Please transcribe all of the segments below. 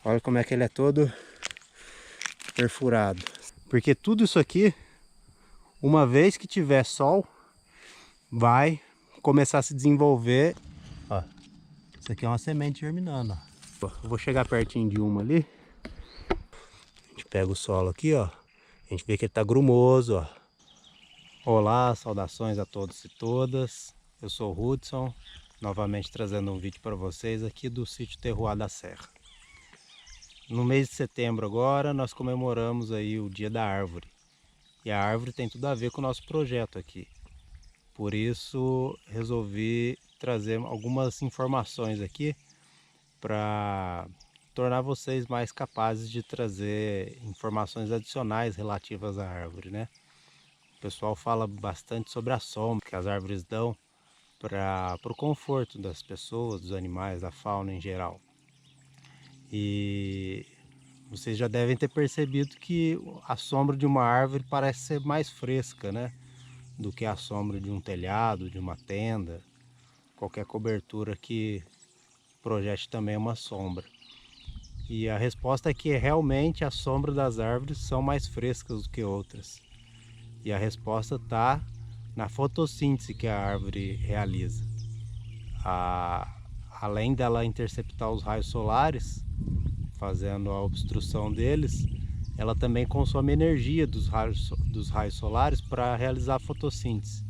Olha como é que ele é todo perfurado. Porque tudo isso aqui, uma vez que tiver sol, vai começar a se desenvolver. Ó, isso aqui é uma semente germinando, ó. Eu vou chegar pertinho de uma ali. A gente pega o solo aqui, ó. A gente vê que ele tá grumoso, ó. Olá, saudações a todos e todas. Eu sou o Hudson, novamente trazendo um vídeo para vocês aqui do sítio Terroir da Serra. No mês de setembro agora, nós comemoramos aí o Dia da Árvore. E a árvore tem tudo a ver com o nosso projeto aqui. Por isso, resolvi trazer algumas informações aqui para tornar vocês mais capazes de trazer informações adicionais relativas à árvore, né? O pessoal fala bastante sobre a sombra que as árvores dão para o conforto das pessoas, dos animais, da fauna em geral. E vocês já devem ter percebido que a sombra de uma árvore parece ser mais fresca, né? Do que a sombra de um telhado, de uma tenda, qualquer cobertura que projete também uma sombra. E a resposta é que realmente a sombra das árvores são mais frescas do que outras. E a resposta está na fotossíntese que a árvore realiza. Além dela interceptar os raios solares, fazendo a obstrução deles, ela também consome energia dos raios solares para realizar a fotossíntese.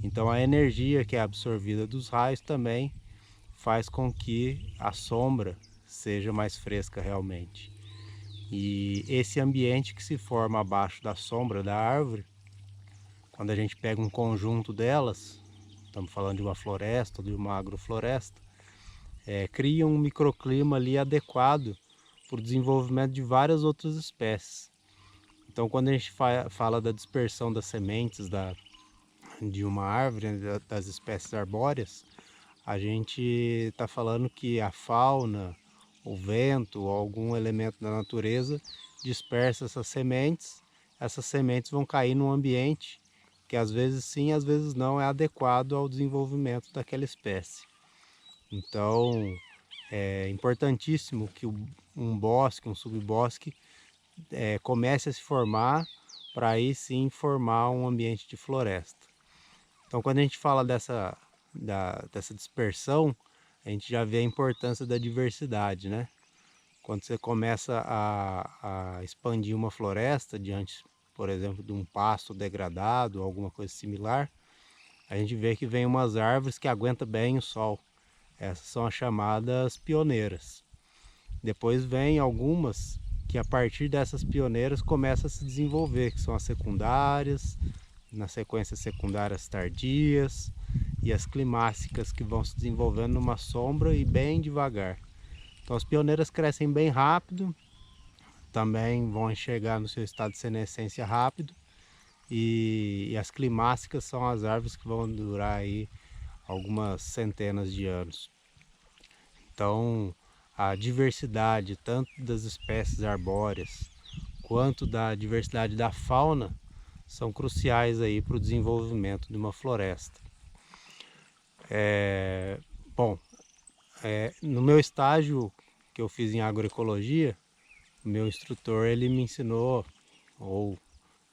Então a energia que é absorvida dos raios também faz com que a sombra seja mais fresca realmente. E esse ambiente que se forma abaixo da sombra da árvore, quando a gente pega um conjunto delas, estamos falando de uma floresta ou de uma agrofloresta, cria um microclima ali adequado para o desenvolvimento de várias outras espécies. Então quando a gente fala da dispersão das sementes de uma árvore, das espécies arbóreas, a gente está falando que a fauna, o vento ou algum elemento da natureza dispersa essas sementes vão cair num ambiente que às vezes sim, às vezes não é adequado ao desenvolvimento daquela espécie. Então é importantíssimo que um bosque, um subbosque comece a se formar para aí sim formar um ambiente de floresta. Então quando a gente fala dessa dispersão, a gente já vê a importância da diversidade, né? Quando você começa a expandir uma floresta diante, por exemplo, de um pasto degradado ou alguma coisa similar, a gente vê que vem umas árvores que aguentam bem o sol. Essas são as chamadas pioneiras. Depois vem algumas que a partir dessas pioneiras começam a se desenvolver, que são as secundárias, na sequência secundárias tardias e as climáxicas que vão se desenvolvendo numa sombra e bem devagar. Então as pioneiras crescem bem rápido, também vão chegar no seu estado de senescência rápido e as climáxicas são as árvores que vão durar aí algumas centenas de anos. Então a diversidade tanto das espécies arbóreas quanto da diversidade da fauna são cruciais aí para o desenvolvimento de uma floresta. Bom, no meu estágio que eu fiz em agroecologia, o meu instrutor ele me ensinou ou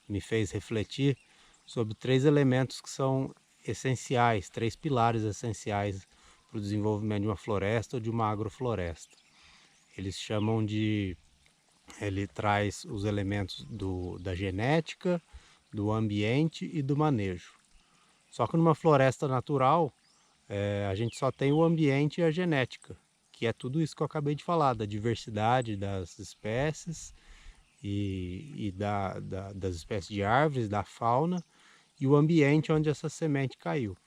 me fez refletir sobre 3 elementos que são essenciais, 3 pilares essenciais para o desenvolvimento de uma floresta ou de uma agrofloresta. Eles chamam de... Ele traz os elementos da genética, do ambiente e do manejo. Só que numa floresta natural, a gente só tem o ambiente e a genética, que é tudo isso que eu acabei de falar, da diversidade das espécies e das espécies de árvores, da fauna e o ambiente onde essa semente caiu.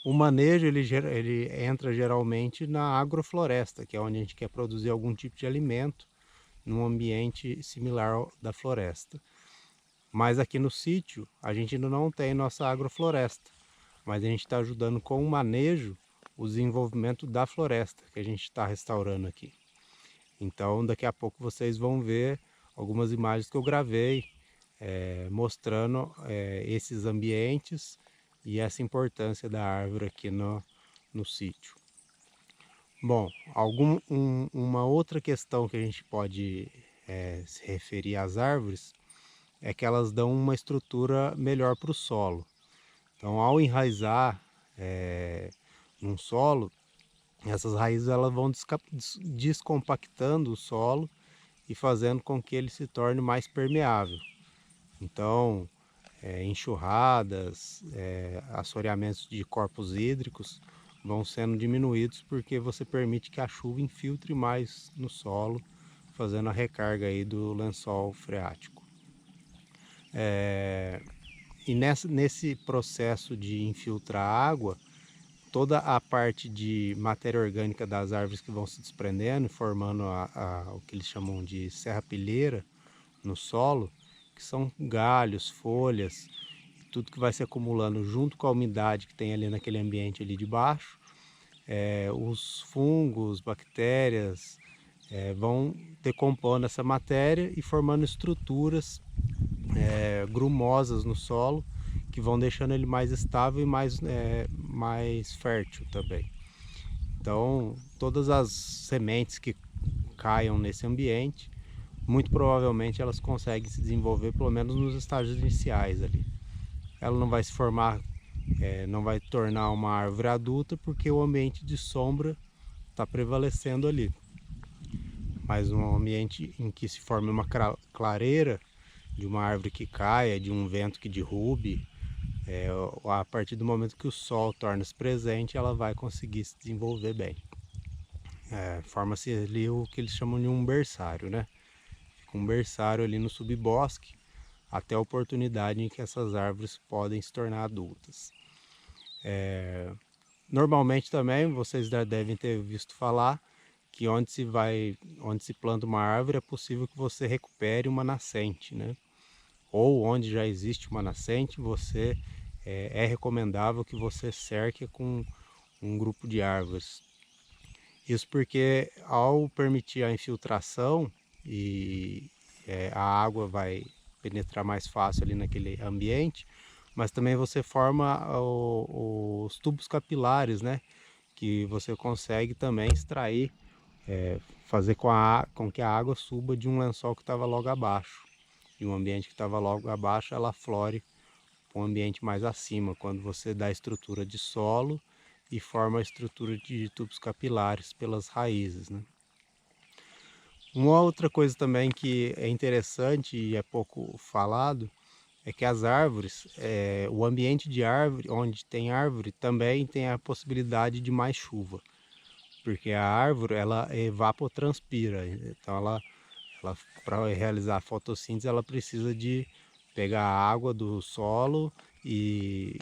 O manejo ele entra geralmente na agrofloresta, que é onde a gente quer produzir algum tipo de alimento num ambiente similar ao da floresta. Mas aqui no sítio a gente ainda não tem nossa agrofloresta, mas a gente está ajudando com o manejo, o desenvolvimento da floresta que a gente está restaurando aqui. Então daqui a pouco vocês vão ver algumas imagens que eu gravei mostrando esses ambientes e essa importância da árvore aqui no sítio. Bom, uma outra questão que a gente pode se referir às árvores é que elas dão uma estrutura melhor para o solo. Então, ao enraizar num solo, essas raízes elas vão descompactando o solo e fazendo com que ele se torne mais permeável. Então, enxurradas, assoreamentos de corpos hídricos vão sendo diminuídos porque você permite que a chuva infiltre mais no solo, fazendo a recarga aí do lençol freático. E nesse processo de infiltrar água, toda a parte de matéria orgânica das árvores que vão se desprendendo, formando o que eles chamam de serrapilheira no solo, que são galhos, folhas, tudo que vai se acumulando junto com a umidade que tem ali naquele ambiente ali de baixo, os fungos, bactérias, vão decompondo essa matéria e formando estruturas grumosas no solo, que vão deixando ele mais estável e mais fértil também. Então, todas as sementes que caiam nesse ambiente, muito provavelmente elas conseguem se desenvolver pelo menos nos estágios iniciais ali. Ela não vai se formar, não vai tornar uma árvore adulta porque o ambiente de sombra está prevalecendo ali. Mas um ambiente em que se forme uma clareira de uma árvore que caia, de um vento que derrube, a partir do momento que o sol torna-se presente, ela vai conseguir se desenvolver bem. Forma-se ali o que eles chamam de um berçário, né? Fica um berçário ali no subbosque, até a oportunidade em que essas árvores podem se tornar adultas. Normalmente também, vocês já devem ter visto falar que onde se planta uma árvore é possível que você recupere uma nascente, né? Ou onde já existe uma nascente, é recomendável que você cerque com um grupo de árvores. Isso porque ao permitir a infiltração e a água vai penetrar mais fácil ali naquele ambiente, mas também você forma os tubos capilares, né? Que você consegue também extrair, fazer com que a água suba de um lençol que estava logo abaixo. E um ambiente que estava logo abaixo, ela flore para um ambiente mais acima, quando você dá a estrutura de solo e forma a estrutura de tubos capilares pelas raízes, né? Uma outra coisa também que é interessante e é pouco falado é que as árvores, o ambiente de árvore, onde tem árvore, também tem a possibilidade de mais chuva, porque a árvore ela evapotranspira, então ela para realizar a fotossíntese ela precisa de pegar a água do solo e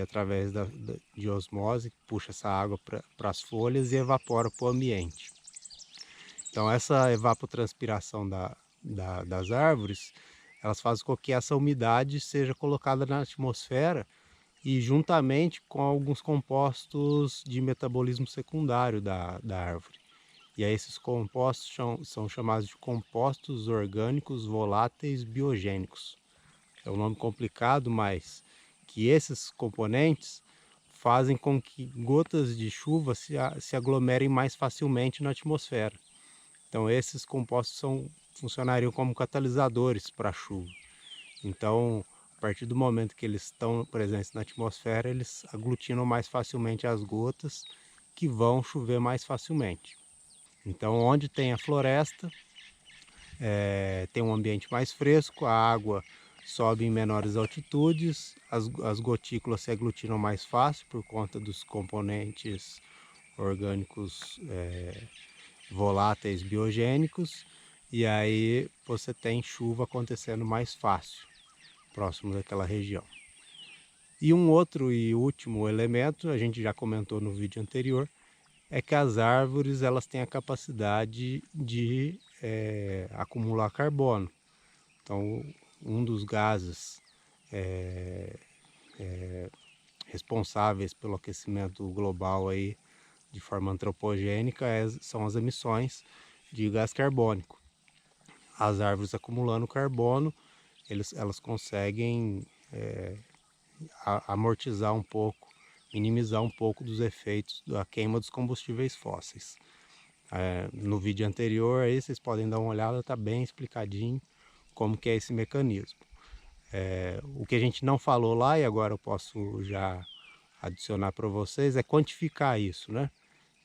através de osmose puxa essa água para as folhas e evapora para o ambiente. Então essa evapotranspiração das árvores, elas fazem com que essa umidade seja colocada na atmosfera e juntamente com alguns compostos de metabolismo secundário da árvore. E aí esses compostos são chamados de compostos orgânicos voláteis biogênicos. É um nome complicado, mas que esses componentes fazem com que gotas de chuva se aglomerem mais facilmente na atmosfera. Então esses compostos funcionariam como catalisadores para a chuva. Então, a partir do momento que eles estão presentes na atmosfera, eles aglutinam mais facilmente as gotas que vão chover mais facilmente. Então, onde tem a floresta, tem um ambiente mais fresco, a água sobe em menores altitudes, as gotículas se aglutinam mais fácil por conta dos componentes orgânicos voláteis biogênicos, e aí você tem chuva acontecendo mais fácil, próximo daquela região. E um outro e último elemento, a gente já comentou no vídeo anterior, é que as árvores elas têm a capacidade de acumular carbono. Então, um dos gases responsáveis pelo aquecimento global aí, de forma antropogênica são as emissões de gás carbônico. As árvores acumulando carbono, elas conseguem amortizar um pouco minimizar um pouco dos efeitos da queima dos combustíveis fósseis. No vídeo anterior aí vocês podem dar uma olhada, está bem explicadinho como que é esse mecanismo. O que a gente não falou lá, e agora eu posso já adicionar para vocês, é quantificar isso, né?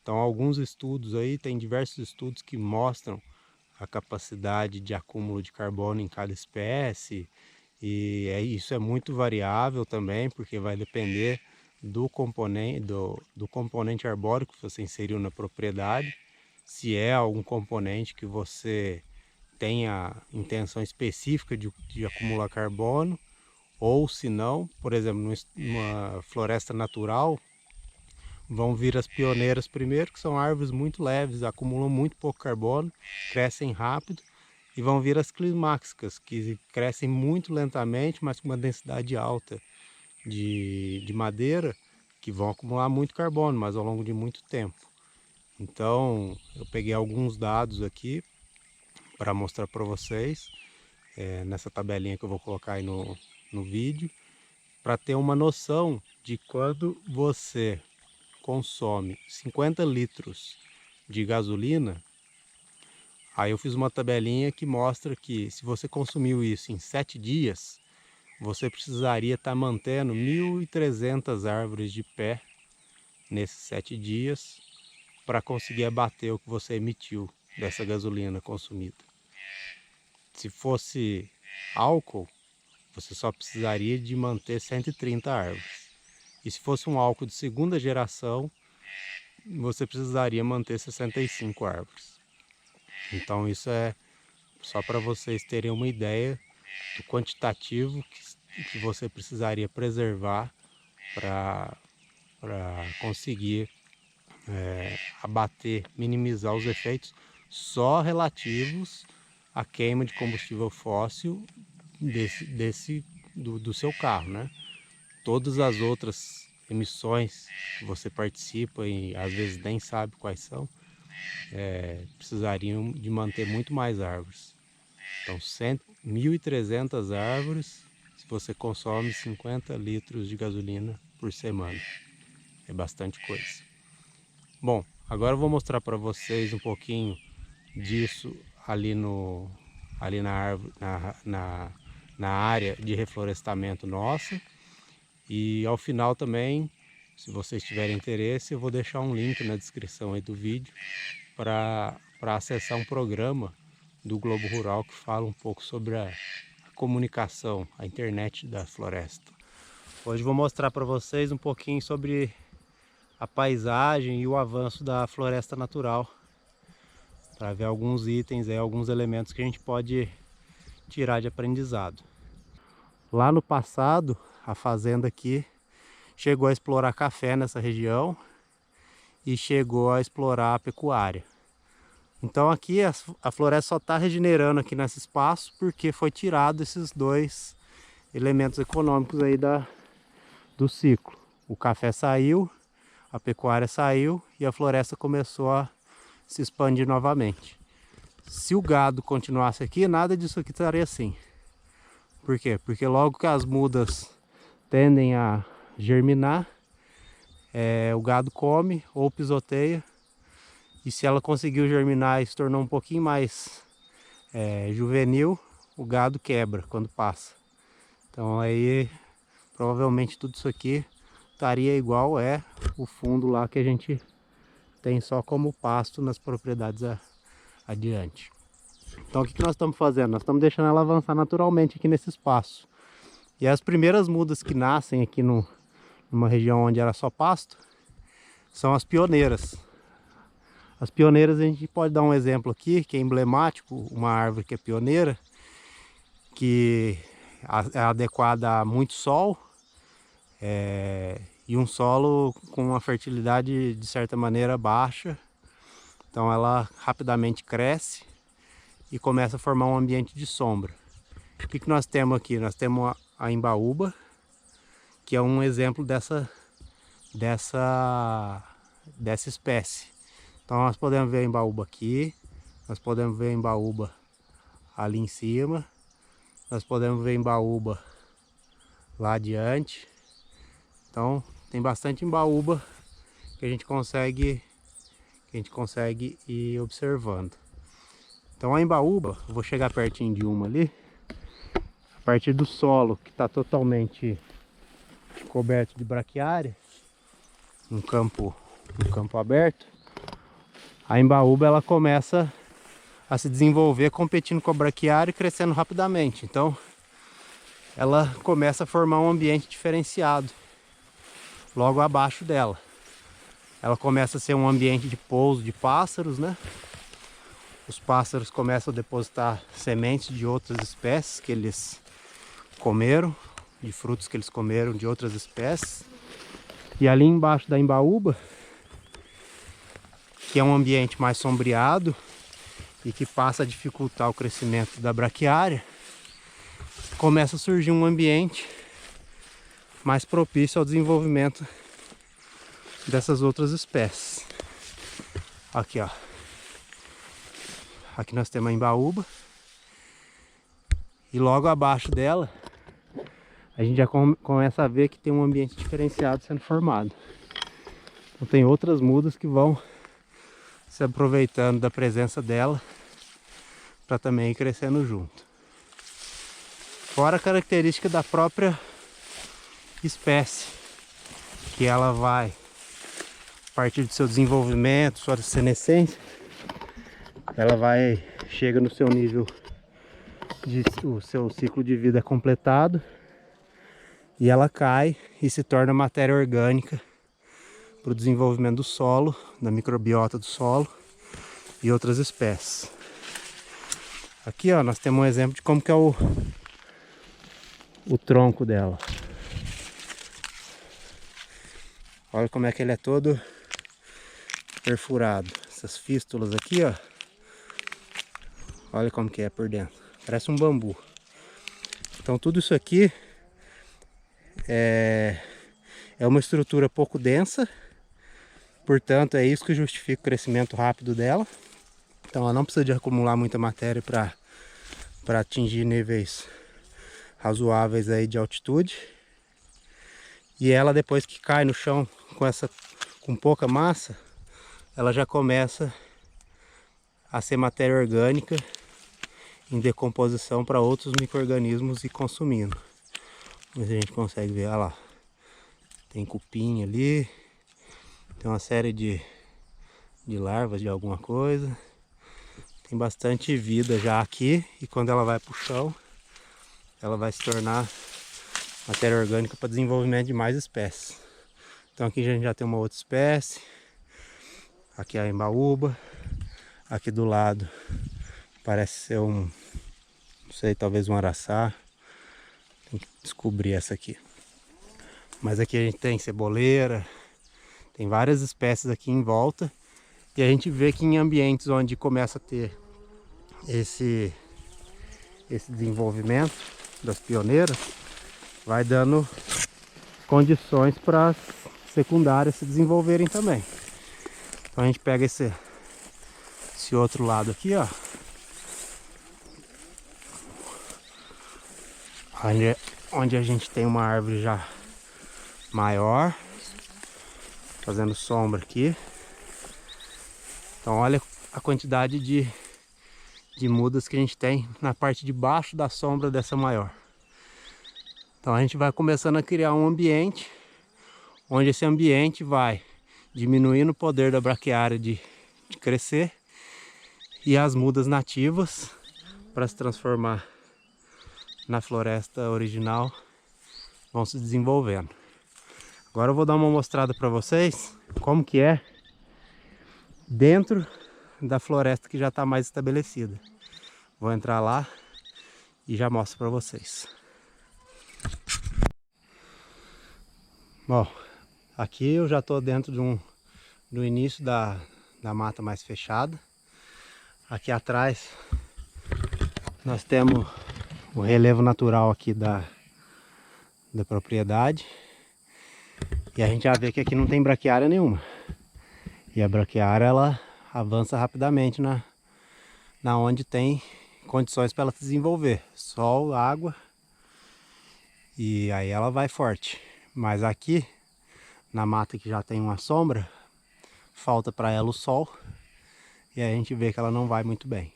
Então alguns estudos aí, tem diversos estudos que mostram a capacidade de acúmulo de carbono em cada espécie, e isso é muito variável também, porque vai depender do componente arbóreo que você inseriu na propriedade, se é algum componente que você tenha intenção específica de acumular carbono, ou se não, por exemplo, numa floresta natural, vão vir as pioneiras primeiro, que são árvores muito leves, acumulam muito pouco carbono, crescem rápido, e vão vir as climáxicas, que crescem muito lentamente, mas com uma densidade alta de madeira, que vão acumular muito carbono, mas ao longo de muito tempo. Então, eu peguei alguns dados aqui para mostrar para vocês, nessa tabelinha que eu vou colocar aí no vídeo, para ter uma noção de quando você consome 50 litros de gasolina. Aí eu fiz uma tabelinha que mostra que se você consumiu isso em 7 dias, você precisaria estar mantendo 1.300 árvores de pé nesses 7 dias para conseguir abater o que você emitiu dessa gasolina consumida. Se fosse álcool, você só precisaria de manter 130 árvores. E se fosse um álcool de segunda geração, você precisaria manter 65 árvores. Então isso é só para vocês terem uma ideia do quantitativo que você precisaria preservar para conseguir abater, minimizar os efeitos só relativos à queima de combustível fóssil do seu carro, né? Todas as outras emissões que você participa e às vezes nem sabe quais são, precisariam de manter muito mais árvores. Então 1.300 árvores se você consome 50 litros de gasolina por semana. É bastante coisa. Bom, agora eu vou mostrar para vocês um pouquinho disso ali na árvore, na área de reflorestamento nossa. E ao final também, se vocês tiverem interesse, eu vou deixar um link na descrição aí do vídeo para acessar um programa do Globo Rural que fala um pouco sobre a comunicação, a internet da floresta. Hoje vou mostrar para vocês um pouquinho sobre a paisagem e o avanço da floresta natural, para ver alguns itens, alguns elementos que a gente pode tirar de aprendizado. Lá no passado, a fazenda aqui chegou a explorar café nessa região e chegou a explorar a pecuária. Então aqui a floresta só está regenerando aqui nesse espaço porque foi tirado esses dois elementos econômicos aí do ciclo. O café saiu, a pecuária saiu e a floresta começou a se expandir novamente. Se o gado continuasse aqui, nada disso aqui estaria assim. Por quê? Porque logo que as mudas tendem a germinar, o gado come ou pisoteia, e se ela conseguiu germinar e se tornou um pouquinho mais juvenil, o gado quebra quando passa. Então aí provavelmente tudo isso aqui estaria igual o fundo lá que a gente tem só como pasto nas propriedades adiante. Então o que nós estamos fazendo? Nós estamos deixando ela avançar naturalmente aqui nesse espaço. E as primeiras mudas que nascem aqui numa região onde era só pasto são as pioneiras. As pioneiras, a gente pode dar um exemplo aqui que é emblemático, uma árvore que é pioneira, que é adequada a muito sol, e um solo com uma fertilidade de certa maneira baixa. Então ela rapidamente cresce e começa a formar um ambiente de sombra. O que nós temos aqui? Nós temos a embaúba, que é um exemplo dessa espécie. Então nós podemos ver a embaúba aqui, nós podemos ver a embaúba ali em cima, nós podemos ver a embaúba lá adiante. Então tem bastante embaúba que a gente consegue ir observando. Então a embaúba, eu vou chegar pertinho de uma ali, a partir do solo que está totalmente coberto de braquiária, um campo aberto, a embaúba ela começa a se desenvolver competindo com a braquiária e crescendo rapidamente. Então ela começa a formar um ambiente diferenciado logo abaixo dela. Ela começa a ser um ambiente de pouso de pássaros, né? Os pássaros começam a depositar sementes de outras espécies que eles comeram, de frutos que eles comeram de outras espécies. E ali embaixo da embaúba, que é um ambiente mais sombreado e que passa a dificultar o crescimento da braquiária, começa a surgir um ambiente mais propício ao desenvolvimento dessas outras espécies. Aqui, ó. Aqui nós temos a embaúba. E logo abaixo dela, a gente já começa a ver que tem um ambiente diferenciado sendo formado. Então tem outras mudas que vão se aproveitando da presença dela para também ir crescendo junto. Fora a característica da própria espécie, que ela vai, a partir do seu desenvolvimento, sua senescência, ela vai, chega no seu nível, o seu ciclo de vida é completado, e ela cai e se torna matéria orgânica para o desenvolvimento do solo, da microbiota do solo e outras espécies. Aqui, ó, nós temos um exemplo de como que é o tronco dela. Olha como é que ele é todo perfurado. Essas fístulas aqui, ó. Olha como que é por dentro. Parece um bambu. Então tudo isso aqui é uma estrutura pouco densa. Portanto, é isso que justifica o crescimento rápido dela. Então ela não precisa de acumular muita matéria para atingir níveis razoáveis aí de altitude. E ela, depois que cai no chão com pouca massa, ela já começa a ser matéria orgânica em decomposição para outros micro-organismos e consumindo. Mas a gente consegue ver, olha lá, tem cupim ali, tem uma série de larvas de alguma coisa. Tem bastante vida já aqui, e quando ela vai para o chão, ela vai se tornar matéria orgânica para desenvolvimento de mais espécies. Então aqui a gente já tem uma outra espécie. Aqui é a embaúba. Aqui do lado parece ser não sei, talvez um araçá. Tem que descobrir essa aqui. Mas aqui a gente tem ceboleira. Tem várias espécies aqui em volta. E a gente vê que em ambientes onde começa a ter esse desenvolvimento das pioneiras, vai dando condições para as secundárias se desenvolverem também. Então a gente pega esse outro lado aqui, ó, onde a gente tem uma árvore já maior, fazendo sombra aqui. Então olha a quantidade de mudas que a gente tem na parte de baixo da sombra dessa maior. Então a gente vai começando a criar um ambiente, onde esse ambiente vai diminuindo o poder da braquiária de crescer, e as mudas nativas, para se transformar na floresta original, vão se desenvolvendo. Agora eu vou dar uma mostrada para vocês como que é dentro da floresta que já está mais estabelecida. Vou entrar lá e já mostro para vocês. Bom, aqui eu já estou dentro do início da mata mais fechada. Aqui atrás nós temos o relevo natural aqui da propriedade. E a gente já vê que aqui não tem braquiária nenhuma. E a braquiária, ela avança rapidamente na onde tem condições para ela se desenvolver. Sol, água, e aí ela vai forte. Mas aqui na mata que já tem uma sombra, falta para ela o sol, e aí a gente vê que ela não vai muito bem.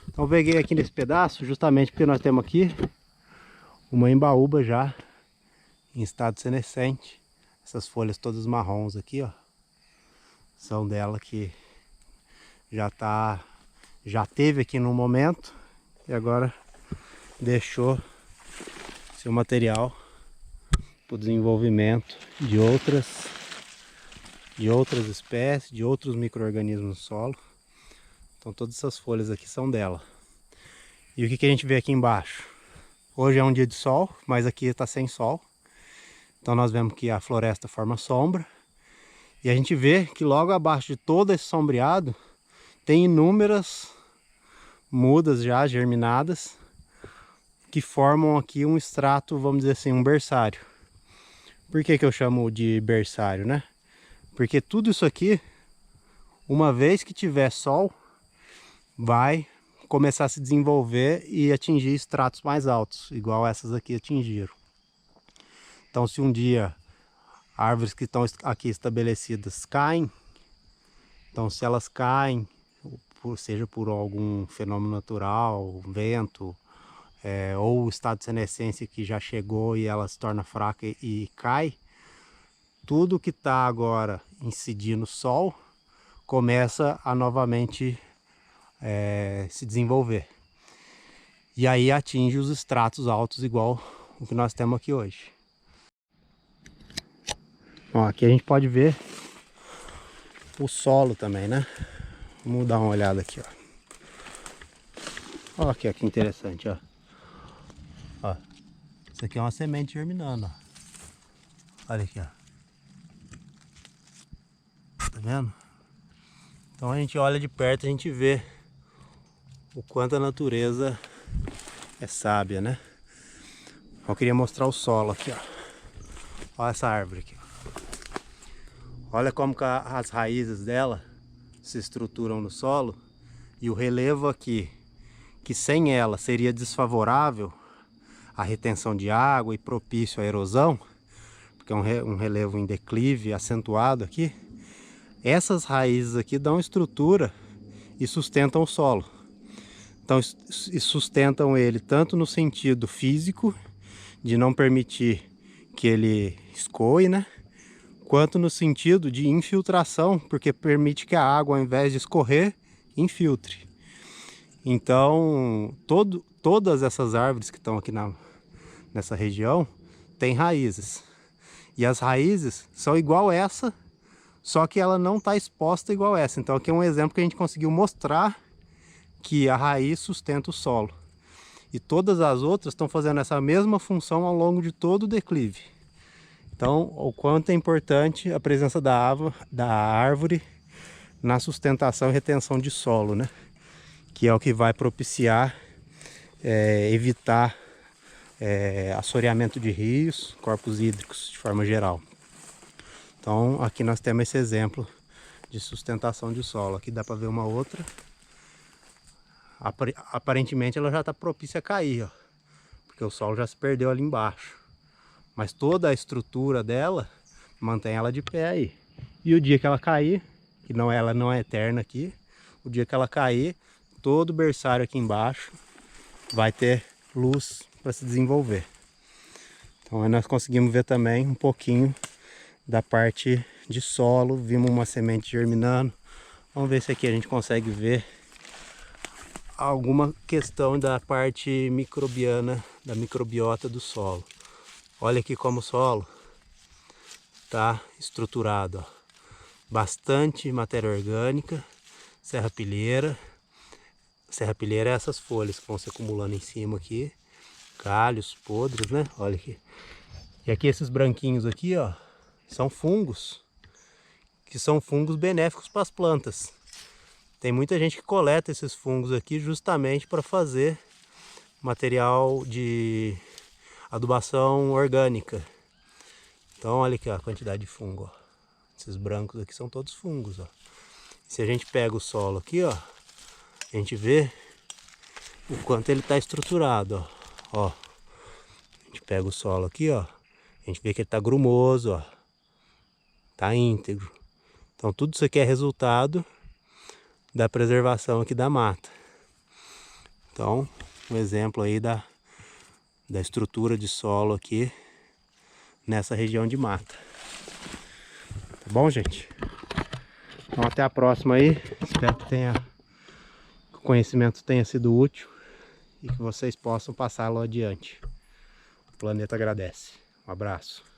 Então eu peguei aqui nesse pedaço, justamente porque nós temos aqui uma embaúba já em estado senescente. Essas folhas todas marrons aqui, ó, são dela que já teve aqui no momento e agora deixou seu material para o desenvolvimento de outras espécies, de outros micro-organismos no solo. Então todas essas folhas aqui são dela. E o que a gente vê aqui embaixo? Hoje é um dia de sol, mas aqui está sem sol. Então nós vemos que a floresta forma sombra. E a gente vê que logo abaixo de todo esse sombreado tem inúmeras mudas já germinadas que formam aqui um extrato, vamos dizer assim, um berçário. Por que eu chamo de berçário, né? Porque tudo isso aqui, uma vez que tiver sol, vai começar a se desenvolver e atingir estratos mais altos, igual essas aqui atingiram. Então se um dia árvores que estão aqui estabelecidas caem, então se elas caem, seja por algum fenômeno natural, vento, ou o estado de senescência que já chegou e ela se torna fraca e cai, tudo que está agora incidindo no sol começa a novamente se desenvolver. E aí atinge os estratos altos igual o que nós temos aqui hoje. Bom, aqui a gente pode ver o solo também, né? Vamos dar uma olhada aqui, ó. Olha aqui, ó, que interessante, ó. Ó. Isso aqui é uma semente germinando, ó. Olha aqui, ó. Tá vendo? Então a gente olha de perto, a gente vê o quanto a natureza é sábia, né? Eu queria mostrar o solo aqui, ó. Olha essa árvore aqui, ó. Olha como que as raízes dela se estruturam no solo. E o relevo aqui, que sem ela seria desfavorável à retenção de água e propício à erosão, porque é um relevo em declive acentuado aqui. Essas raízes aqui dão estrutura e sustentam o solo. Então sustentam ele tanto no sentido físico, de não permitir que ele escoe, né? Quanto no sentido de infiltração, porque permite que a água, ao invés de escorrer, infiltre. Então todas essas árvores que estão aqui nessa região têm raízes. E as raízes são igual essa, só que ela não está exposta igual essa. Então aqui é um exemplo que a gente conseguiu mostrar que a raiz sustenta o solo. E todas as outras estão fazendo essa mesma função ao longo de todo o declive. Então, o quanto é importante a presença da árvore na sustentação e retenção de solo, né? Que é o que vai propiciar, evitar assoreamento de rios, corpos hídricos de forma geral. Então, aqui nós temos esse exemplo de sustentação de solo. Aqui dá para ver uma outra. Aparentemente ela já está propícia a cair, ó, porque o solo já se perdeu ali embaixo. Mas toda a estrutura dela mantém ela de pé aí. E o dia que ela cair, que ela não é eterna aqui, o dia que ela cair, todo o berçário aqui embaixo vai ter luz para se desenvolver. Então aí nós conseguimos ver também um pouquinho da parte de solo, vimos uma semente germinando. Vamos ver se aqui a gente consegue ver alguma questão da parte microbiana, da microbiota do solo. Olha aqui como o solo está estruturado, ó. Bastante matéria orgânica, serrapilheira. Serrapilheira é essas folhas que vão se acumulando em cima aqui, galhos podres, né? Olha aqui. E aqui esses branquinhos aqui, ó, são fungos, que são fungos benéficos para as plantas. Tem muita gente que coleta esses fungos aqui justamente para fazer material de adubação orgânica. Então olha aqui, ó, a quantidade de fungo, ó. Esses brancos aqui são todos fungos, ó. Se a gente pega o solo aqui, ó, a gente vê o quanto ele está estruturado, ó. A gente pega o solo aqui, ó, a gente vê que ele está grumoso, ó. tá íntegro. Então tudo isso aqui é resultado da preservação aqui da mata. Então, um exemplo aí da estrutura de solo aqui nessa região de mata. Tá bom, gente? Então até a próxima aí. Espero que o conhecimento tenha sido útil e que vocês possam passá-lo adiante. O planeta agradece. Um abraço.